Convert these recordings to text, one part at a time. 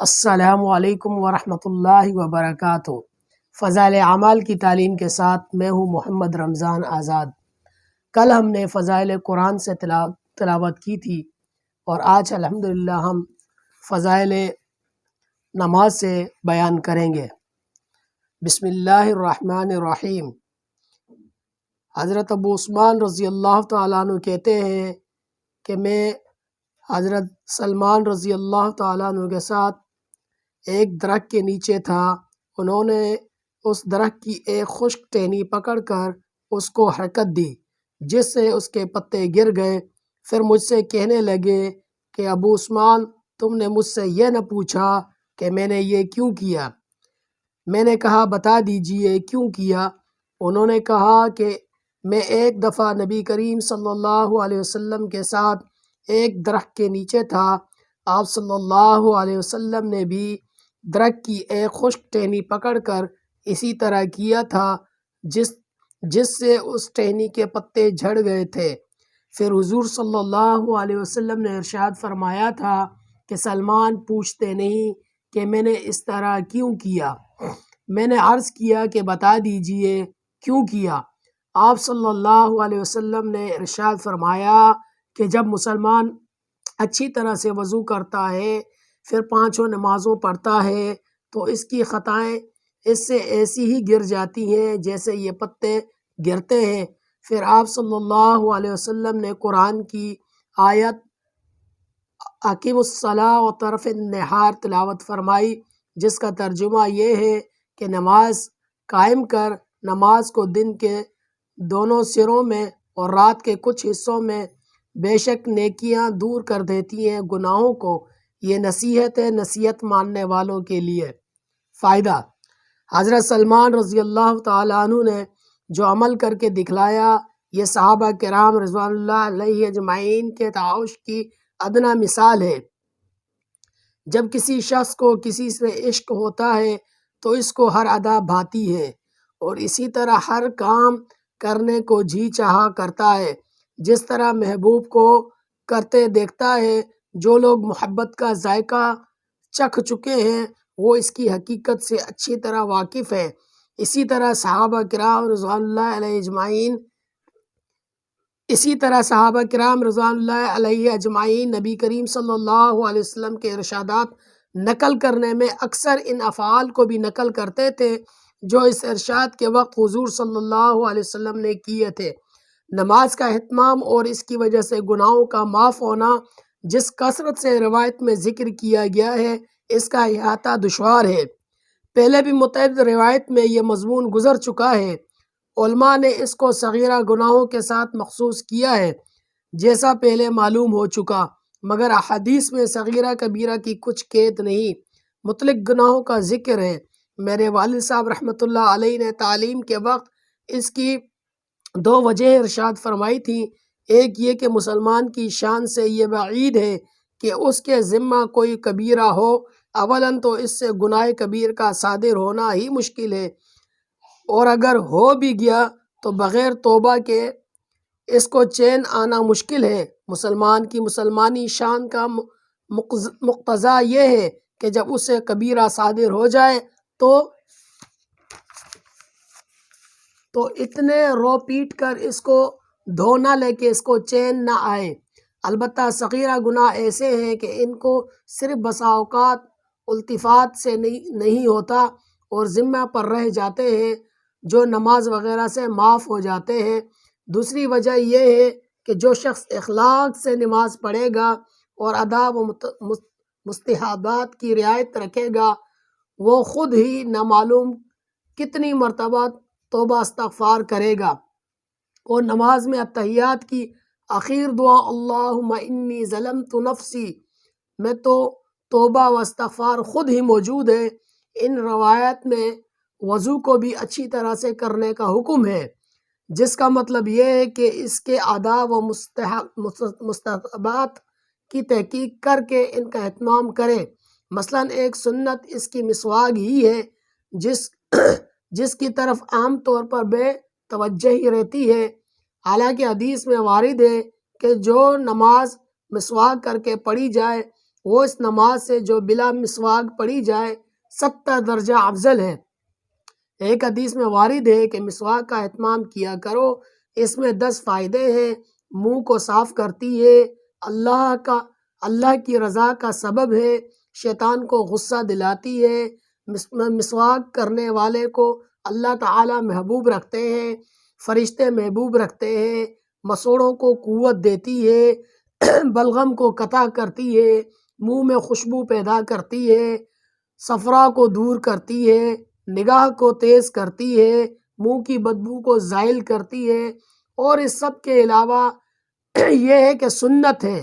السلام علیکم ورحمۃ اللہ وبرکاتہ۔ فضائل اعمال کی تعلیم کے ساتھ میں ہوں محمد رمضان آزاد۔ کل ہم نے فضائل قرآن سے تلاوت کی تھی اور آج الحمدللہ ہم فضائل نماز سے بیان کریں گے۔ بسم اللہ الرحمن الرحیم۔ حضرت ابو عثمان رضی اللہ تعالیٰ عنہ کہتے ہیں کہ میں حضرت سلمان رضی اللہ تعالیٰ عنہ کے ساتھ ایک درخت کے نیچے تھا۔ انہوں نے اس درخت کی ایک خشک ٹہنی پکڑ کر اس کو حرکت دی جس سے اس کے پتے گر گئے۔ پھر مجھ سے کہنے لگے کہ ابو عثمان، تم نے مجھ سے یہ نہ پوچھا کہ میں نے یہ کیوں کیا؟ میں نے کہا بتا دیجئے کیوں کیا؟ انہوں نے کہا کہ میں ایک دفعہ نبی کریم صلی اللہ علیہ وسلم کے ساتھ ایک درخت کے نیچے تھا۔ آپ صلی اللہ علیہ وسلم نے بھی درخت کی ایک خشک ٹہنی پکڑ کر اسی طرح کیا تھا جس سے اس ٹہنی کے پتے جھڑ گئے تھے۔ پھر حضور صلی اللہ علیہ وسلم نے ارشاد فرمایا تھا کہ سلمان پوچھتے نہیں کہ میں نے اس طرح کیوں کیا؟ میں نے عرض کیا کہ بتا دیجئے کیوں کیا؟ آپ صلی اللہ علیہ وسلم نے ارشاد فرمایا کہ جب مسلمان اچھی طرح سے وضو کرتا ہے پھر پانچوں نمازوں پڑھتا ہے تو اس کی خطائیں اس سے ایسی ہی گر جاتی ہیں جیسے یہ پتے گرتے ہیں۔ پھر آپ صلی اللہ علیہ وسلم نے قرآن کی آیت اقیم الصلاۃ وطرف النہار تلاوت فرمائی جس کا ترجمہ یہ ہے کہ نماز قائم کر، نماز کو دن کے دونوں سروں میں اور رات کے کچھ حصوں میں بے شک نیکیاں دور کر دیتی ہیں گناہوں کو۔ یہ نصیحت ہے نصیحت ماننے والوں کے لیے۔ فائدہ: حضرت سلمان رضی اللہ تعالیٰ عنہ نے جو عمل کر کے دکھلایا یہ صحابہ کرام رضوان اللہ علیہ اجمعین کے تعاون کی ادنیٰ مثال ہے۔ جب کسی شخص کو کسی سے عشق ہوتا ہے تو اس کو ہر ادا بھاتی ہے اور اسی طرح ہر کام کرنے کو جی چاہا کرتا ہے جس طرح محبوب کو کرتے دیکھتا ہے۔ جو لوگ محبت کا ذائقہ چکھ چکے ہیں وہ اس کی حقیقت سے اچھی طرح واقف ہیں۔ اسی طرح صحابہ کرام رضوان اللہ علیہ اجمعین نبی کریم صلی اللہ علیہ وسلم کے ارشادات نقل کرنے میں اکثر ان افعال کو بھی نقل کرتے تھے جو اس ارشاد کے وقت حضور صلی اللہ علیہ وسلم نے کیے تھے۔ نماز کا اہتمام اور اس کی وجہ سے گناہوں کا معاف ہونا جس کثرت سے روایت میں ذکر کیا گیا ہے اس کا احاطہ دشوار ہے۔ پہلے بھی متعدد روایت میں یہ مضمون گزر چکا ہے۔ علماء نے اس کو صغیرہ گناہوں کے ساتھ مخصوص کیا ہے جیسا پہلے معلوم ہو چکا، مگر احادیث میں صغیرہ کبیرہ کی کچھ قید نہیں، مطلق گناہوں کا ذکر ہے۔ میرے والد صاحب رحمۃ اللہ علیہ نے تعلیم کے وقت اس کی دو وجہ ارشاد فرمائی تھی۔ ایک یہ کہ مسلمان کی شان سے یہ بعید ہے کہ اس کے ذمہ کوئی کبیرہ ہو، اولاً تو اس سے گناہ کبیر کا صادر ہونا ہی مشکل ہے، اور اگر ہو بھی گیا تو بغیر توبہ کے اس کو چین آنا مشکل ہے۔ مسلمان کی مسلمانی شان کا مقتضا یہ ہے کہ جب اسے کبیرہ صادر ہو جائے تو اتنے رو پیٹ کر اس کو دھو نہ لے کہ اس کو چین نہ آئے۔ البتہ صغیرہ گناہ ایسے ہیں کہ ان کو صرف بسا اوقات التفات سے نہیں ہوتا اور ذمہ پر رہ جاتے ہیں جو نماز وغیرہ سے معاف ہو جاتے ہیں۔ دوسری وجہ یہ ہے کہ جو شخص اخلاق سے نماز پڑھے گا اور آداب و مستحبات کی رعایت رکھے گا وہ خود ہی نامعلوم کتنی مرتبہ توبہ استغفار کرے گا، اور نماز میں اتحیات کی آخر دعا اللہم انی ظلمت نفسی میں تو توبہ و استغفار خود ہی موجود ہے۔ ان روایت میں وضو کو بھی اچھی طرح سے کرنے کا حکم ہے جس کا مطلب یہ ہے کہ اس کے آداب و مستحبات کی تحقیق کر کے ان کا اہتمام کرے۔ مثلاً ایک سنت اس کی مسواک ہی ہے جس کی طرف عام طور پر بے توجہی رہتی ہے، حالانکہ حدیث میں وارد ہے کہ جو نماز مسواک کر کے پڑھی جائے وہ اس نماز سے جو بلا مسواک پڑھی جائے 70 درجہ افضل ہے۔ ایک حدیث میں وارد ہے کہ مسواک کا اہتمام کیا کرو، اس میں 10 فائدے ہیں۔ منہ کو صاف کرتی ہے، اللہ کی رضا کا سبب ہے، شیطان کو غصہ دلاتی ہے، مسواک کرنے والے کو اللہ تعالی محبوب رکھتے ہیں، فرشتے محبوب رکھتے ہیں، مسوڑوں کو قوت دیتی ہے، بلغم کو قطع کرتی ہے، منہ میں خوشبو پیدا کرتی ہے، صفرا کو دور کرتی ہے، نگاہ کو تیز کرتی ہے، منہ کی بدبو کو زائل کرتی ہے، اور اس سب کے علاوہ یہ ہے کہ سنت ہے۔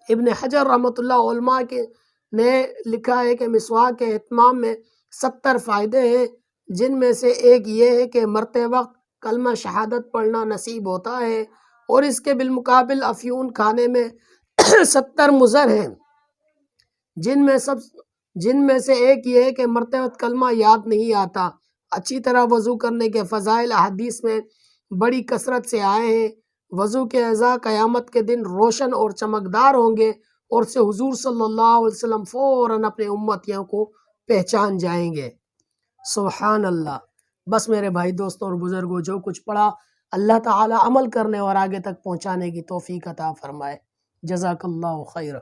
ابن حجر رحمۃ اللہ علماء کے نے لکھا ہے کہ مسواک کے اہتمام میں 70 فائدے ہیں، جن میں سے ایک یہ ہے کہ مرتے وقت کلمہ شہادت پڑھنا نصیب ہوتا ہے، اور اس کے بالمقابل افیون کھانے میں 70 مضر ہیں، جن میں سے ایک یہ ہے کہ مرتے وقت کلمہ یاد نہیں آتا۔ اچھی طرح وضو کرنے کے فضائل احادیث میں بڑی کثرت سے آئے ہیں۔ وضو کے اعضاء قیامت کے دن روشن اور چمکدار ہوں گے، اور سے حضور صلی اللہ علیہ وسلم فوراً اپنے امتیوں کو پہچان جائیں گے۔ سبحان اللہ۔ بس میرے بھائی دوستوں اور بزرگوں، جو کچھ پڑھا اللہ تعالی عمل کرنے اور آگے تک پہنچانے کی توفیق عطا فرمائے۔ جزاک اللہ خیر۔